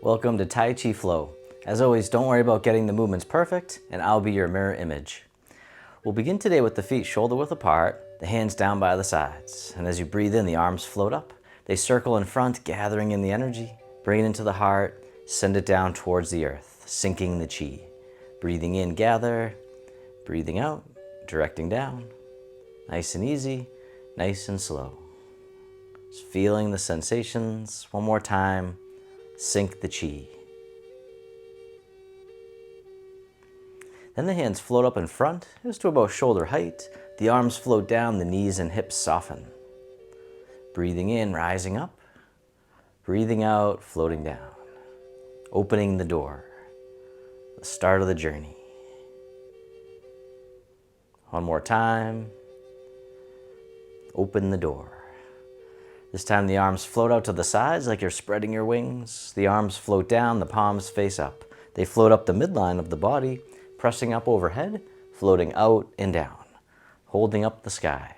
Welcome to Tai Chi Flow. As always, don't worry about getting the movements perfect, and I'll be your mirror image. We'll begin today with the feet shoulder width apart, the hands down by the sides. And as you breathe in, the arms float up. They circle in front, gathering in the energy. Bring it into the heart, send it down towards the earth, sinking the chi. Breathing in, gather. Breathing out, directing down. Nice and easy, nice and slow. Just feeling the sensations. One more time. Sink the chi. Then the hands float up in front, just to about shoulder height. The arms float down, the knees and hips soften. Breathing in, rising up. Breathing out, floating down. Opening the door. The start of the journey. One more time. Open the door. This time the arms float out to the sides like you're spreading your wings. The arms float down, the palms face up. They float up the midline of the body, pressing up overhead, floating out and down, holding up the sky.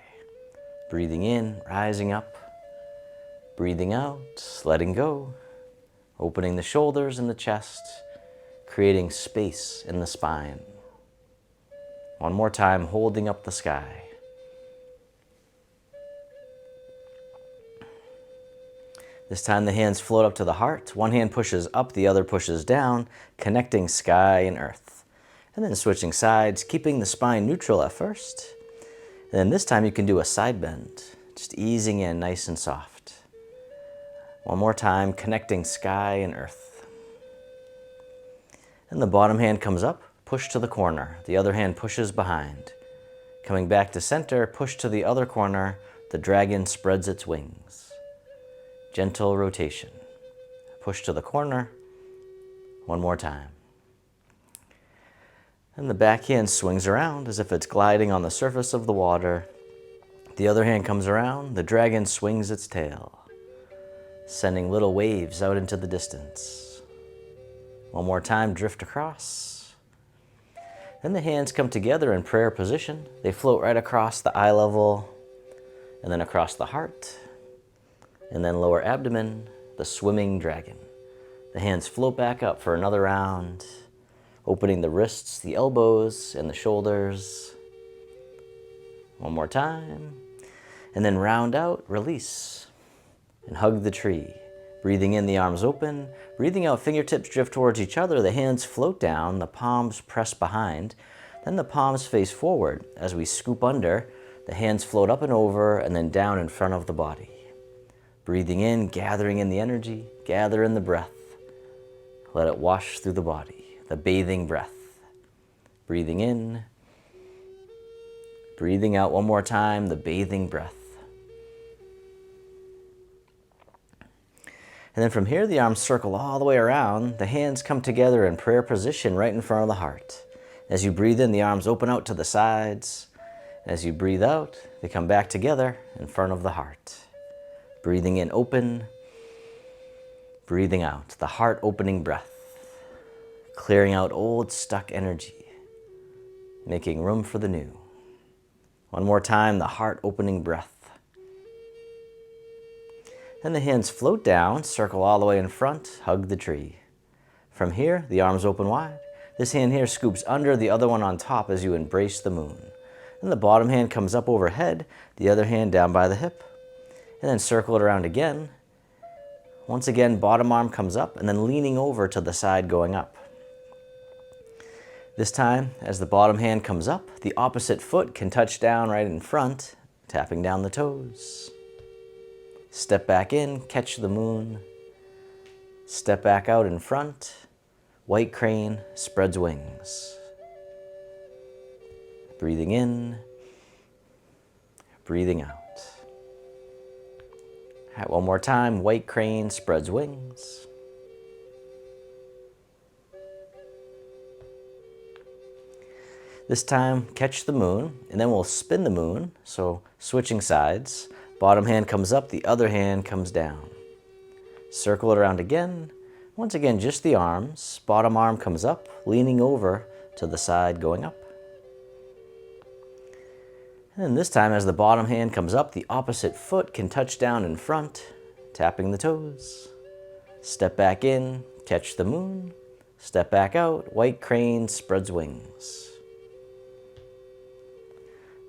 Breathing in, rising up. Breathing out, letting go. Opening the shoulders and the chest, creating space in the spine. One more time, holding up the sky. This time the hands float up to the heart. One hand pushes up, the other pushes down, connecting sky and earth. And then switching sides, keeping the spine neutral at first. And then this time you can do a side bend, just easing in nice and soft. One more time, connecting sky and earth. And the bottom hand comes up, push to the corner. The other hand pushes behind. Coming back to center, push to the other corner. The dragon spreads its wings. Gentle rotation. Push to the corner. One more time. And the back hand swings around as if it's gliding on the surface of the water. The other hand comes around. The dragon swings its tail, sending little waves out into the distance. One more time, drift across. Then the hands come together in prayer position. They float right across the eye level and then across the heart. And then lower abdomen, the swimming dragon. The hands float back up for another round, opening the wrists, the elbows, and the shoulders. One more time. And then round out, release, and hug the tree. Breathing in, the arms open. Breathing out, fingertips drift towards each other. The hands float down, the palms press behind. Then the palms face forward. As we scoop under, the hands float up and over, and then down in front of the body. Breathing in, gathering in the energy, gather in the breath. Let it wash through the body, the bathing breath. Breathing in, breathing out one more time, the bathing breath. And then from here, the arms circle all the way around. The hands come together in prayer position right in front of the heart. As you breathe in, the arms open out to the sides. As you breathe out, they come back together in front of the heart. Breathing in, open. Breathing out, the heart opening breath. Clearing out old stuck energy. Making room for the new. One more time, the heart opening breath. Then the hands float down, circle all the way in front, hug the tree. From here, the arms open wide. This hand here scoops under, the other one on top as you embrace the moon. Then the bottom hand comes up overhead, the other hand down by the hip. And then circle it around again. Once again, bottom arm comes up and then leaning over to the side going up. This time, as the bottom hand comes up, the opposite foot can touch down right in front, tapping down the toes. Step back in, catch the moon. Step back out in front. White crane spreads wings. Breathing in, breathing out. All right, one more time, white crane spreads wings. This time, catch the moon, and then we'll spin the moon, so switching sides. Bottom hand comes up, the other hand comes down. Circle it around again. Once again, just the arms. Bottom arm comes up, leaning over to the side going up. And then this time, as the bottom hand comes up, the opposite foot can touch down in front, tapping the toes. Step back in, catch the moon, step back out, white crane spreads wings.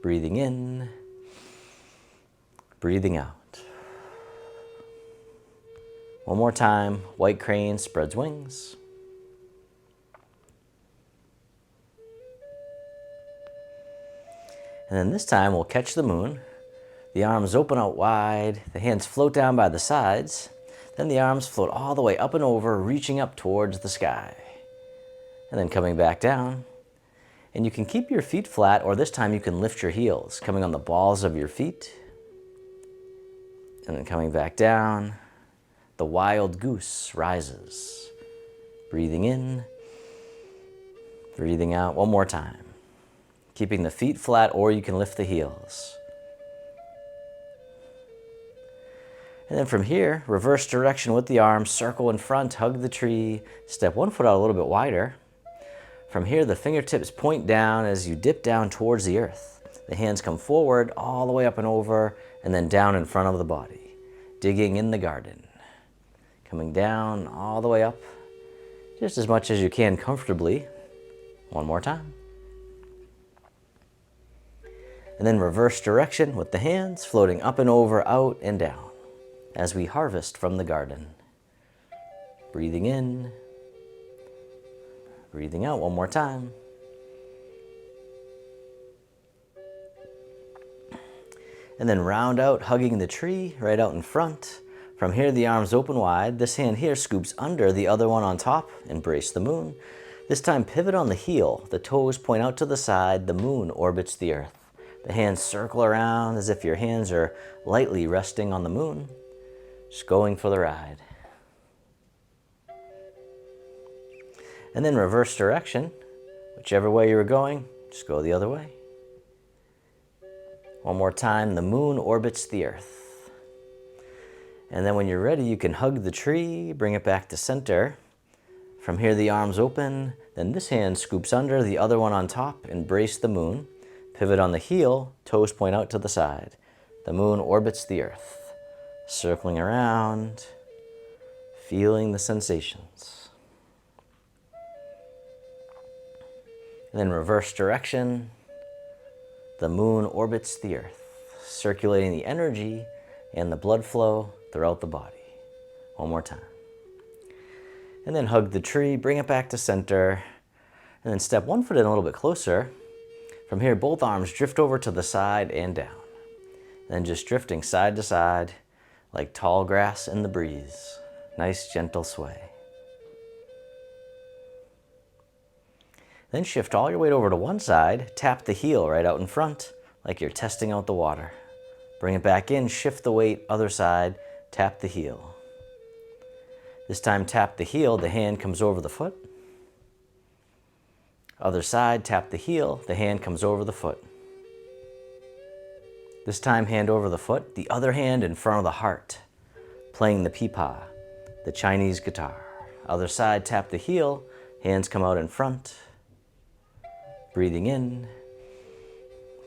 Breathing in, breathing out. One more time, white crane spreads wings. And then this time we'll catch the moon. The arms open out wide, the hands float down by the sides, then the arms float all the way up and over, reaching up towards the sky. And then coming back down. And you can keep your feet flat, or this time you can lift your heels, coming on the balls of your feet. And then coming back down, the wild goose rises. Breathing in, breathing out, one more time. Keeping the feet flat, or you can lift the heels. And then from here, reverse direction with the arms, circle in front, hug the tree, step one foot out a little bit wider. From here, the fingertips point down as you dip down towards the earth. The hands come forward, all the way up and over, and then down in front of the body. Digging in the garden. Coming down, all the way up, just as much as you can comfortably. One more time. And then reverse direction with the hands, floating up and over, out and down, as we harvest from the garden. Breathing in, breathing out, one more time. And then round out, hugging the tree right out in front. From here, the arms open wide. This hand here scoops under, the other one on top. Embrace the moon. This time, pivot on the heel. The toes point out to the side. The moon orbits the earth. The hands circle around as if your hands are lightly resting on the moon. Just going for the ride. And then reverse direction. Whichever way you were going, just go the other way. One more time, the moon orbits the earth. And then when you're ready, you can hug the tree, bring it back to center. From here, the arms open. Then this hand scoops under, the other one on top. Embrace the moon. Pivot on the heel, toes point out to the side. The moon orbits the earth. Circling around, feeling the sensations. And then reverse direction. The moon orbits the earth, circulating the energy and the blood flow throughout the body. One more time. And then hug the tree, bring it back to center, and then step one foot in a little bit closer. From here, both arms drift over to the side and down. Then just drifting side to side like tall grass in the breeze. Nice gentle sway. Then shift all your weight over to one side, tap the heel right out in front like you're testing out the water. Bring it back in, shift the weight, other side, tap the heel. This time tap the heel, the hand comes over the foot. Other side, tap the heel, the hand comes over the foot. This time hand over the foot, the other hand in front of the heart, playing the pipa, the Chinese guitar. Other side, tap the heel, hands come out in front. Breathing in,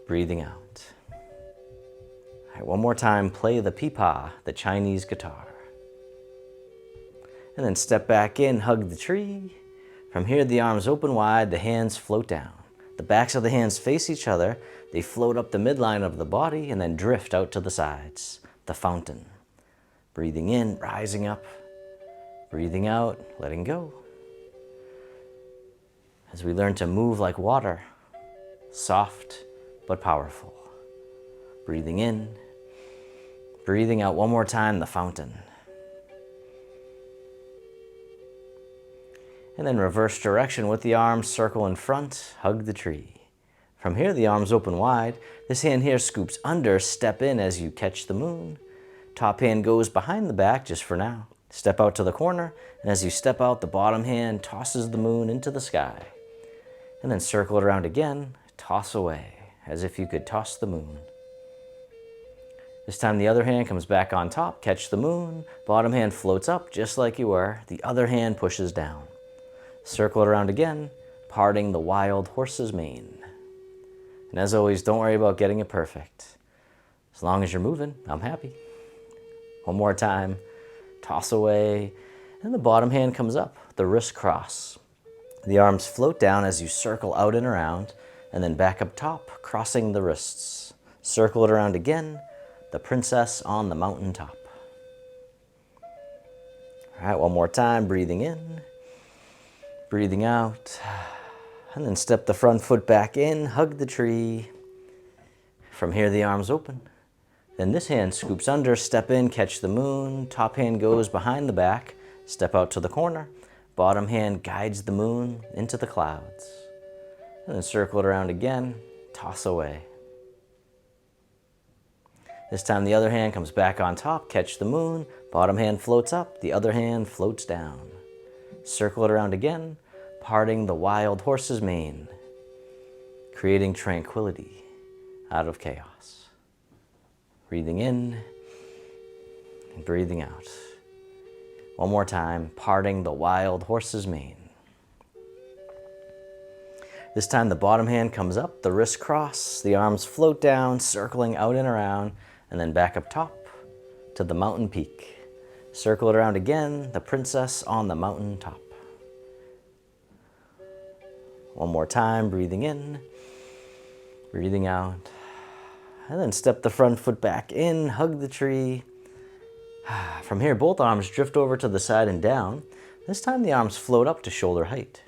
breathing out. All right, one more time, play the pipa, the Chinese guitar. And then step back in, hug the tree. From here, the arms open wide, the hands float down. The backs of the hands face each other. They float up the midline of the body and then drift out to the sides, the fountain. Breathing in, rising up. Breathing out, letting go. As we learn to move like water, soft but powerful. Breathing in, breathing out one more time, the fountain. And then reverse direction with the arms, circle in front, hug the tree. From here, the arms open wide. This hand here scoops under, step in as you catch the moon. Top hand goes behind the back just for now. Step out to the corner, and as you step out, the bottom hand tosses the moon into the sky. And then circle it around again, toss away, as if you could toss the moon. This time the other hand comes back on top, catch the moon. Bottom hand floats up just like you were. The other hand pushes down. Circle it around again, parting the wild horse's mane. And as always, don't worry about getting it perfect. As long as you're moving, I'm happy. One more time, toss away, and And the bottom hand comes up, the wrist cross. The arms float down as you circle out and around, and then back up top, crossing the wrists. Circle it around again, the princess on the mountain top. All right, one more time, breathing in, breathing out, and then step the front foot back in, hug the tree. From here, the arms open. Then this hand scoops under, step in, catch the moon. Top hand goes behind the back, step out to the corner. Bottom hand guides the moon into the clouds. And then circle it around again, toss away. This time the other hand comes back on top, catch the moon. Bottom hand floats up, the other hand floats down. Circle it around again, parting the wild horse's mane, creating tranquility out of chaos. Breathing in and breathing out. One more time, parting the wild horse's mane. This time the bottom hand comes up, the wrists cross, the arms float down, circling out and around, and then back up top to the mountain peak. Circle it around again, the princess on the mountain top. One more time, breathing in, breathing out. And then step the front foot back in, hug the tree. From here, both arms drift over to the side and down. This time the arms float up to shoulder height.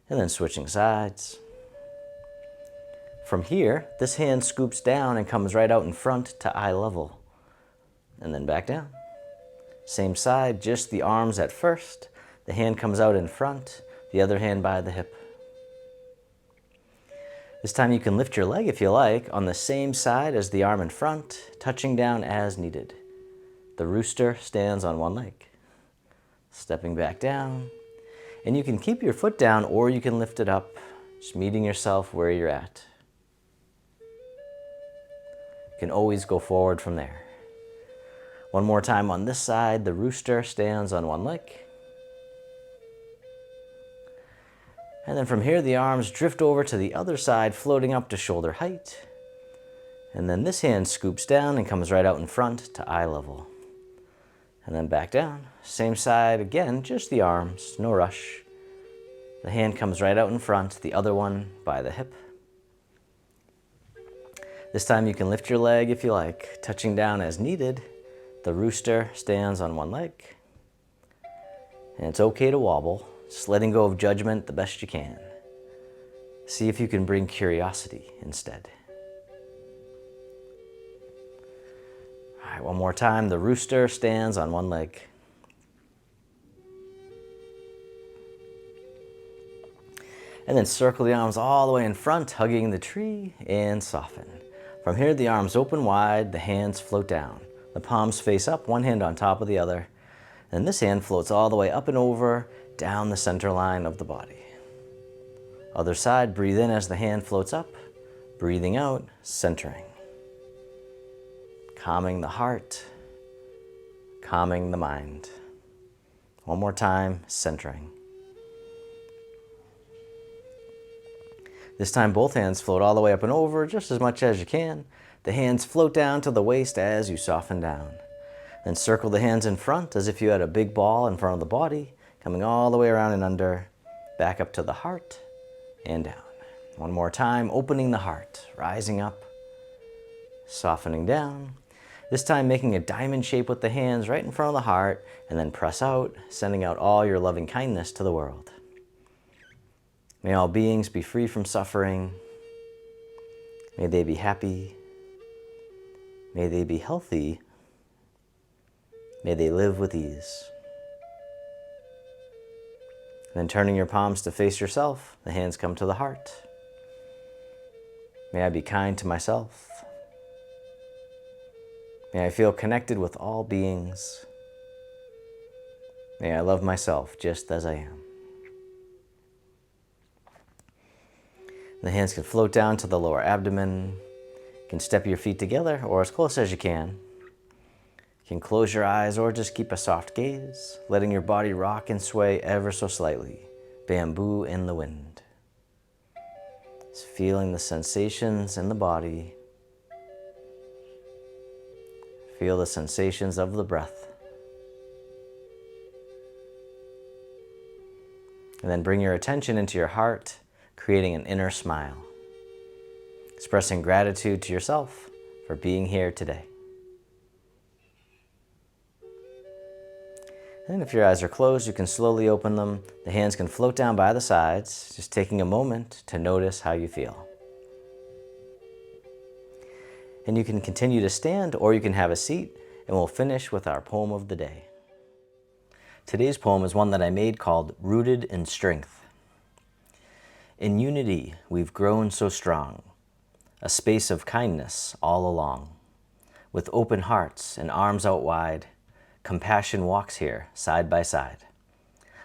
And then switching sides. From here, this hand scoops down and comes right out in front to eye level. And then back down. Same side, just the arms at first. The hand comes out in front, the other hand by the hip. This time you can lift your leg if you like on the same side as the arm in front, touching down as needed. The rooster stands on one leg. Stepping back down. And you can keep your foot down or you can lift it up, just meeting yourself where you're at. You can always go forward from there. One more time on this side, the rooster stands on one leg. And then from here, the arms drift over to the other side, floating up to shoulder height. And then this hand scoops down and comes right out in front to eye level. And then back down. Same side again, just the arms, no rush. The hand comes right out in front, the other one by the hip. This time you can lift your leg if you like, touching down as needed. The rooster stands on one leg. And it's okay to wobble, just letting go of judgment the best you can. See if you can bring curiosity instead. All right, one more time. The rooster stands on one leg. And then circle the arms all the way in front, hugging the tree, and soften. From here, the arms open wide, the hands float down. The palms face up, one hand on top of the other. And this hand floats all the way up and over, down the center line of the body. Other side, breathe in as the hand floats up, breathing out, centering. Calming the heart, calming the mind. One more time, centering. This time both hands float all the way up and over, just as much as you can. The hands float down to the waist as you soften down. Then circle the hands in front as if you had a big ball in front of the body, coming all the way around and under, back up to the heart and down. One more time, opening the heart, rising up, softening down. This time making a diamond shape with the hands right in front of the heart, and then press out, sending out all your loving kindness to the world. May all beings be free from suffering. May they be happy. May they be healthy. May they live with ease. Then turning your palms to face yourself, the hands come to the heart. May I be kind to myself. May I feel connected with all beings. May I love myself just as I am. The hands can float down to the lower abdomen. You can step your feet together or as close as you can. You can close your eyes or just keep a soft gaze, letting your body rock and sway ever so slightly. Bamboo in the wind. Just feeling the sensations in the body. Feel the sensations of the breath. And then bring your attention into your heart, creating an inner smile. Expressing gratitude to yourself for being here today. And if your eyes are closed, you can slowly open them. The hands can float down by the sides, just taking a moment to notice how you feel. And you can continue to stand or you can have a seat, and we'll finish with our poem of the day. Today's poem is one that I made called Rooted in Strength. In unity, we've grown so strong, a space of kindness all along. With open hearts and arms out wide, compassion walks here side by side.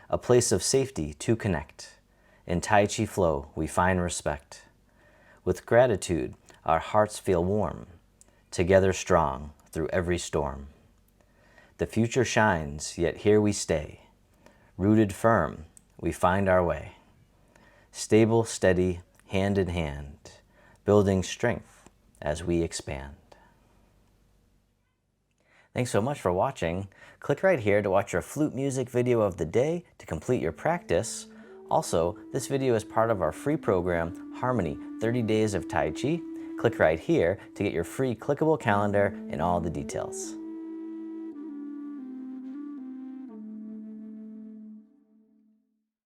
A place of safety to connect. In Tai Chi Flow, we find respect. With gratitude, our hearts feel warm, together strong through every storm. The future shines, yet here we stay. Rooted firm, we find our way. Stable, steady, hand in hand, building strength as we expand. Thanks so much for watching. Click right here to watch our flute music video of the day to complete your practice. Also, this video is part of our free program, Harmony 30 Days of Tai Chi. Click right here to get your free clickable calendar and all the details.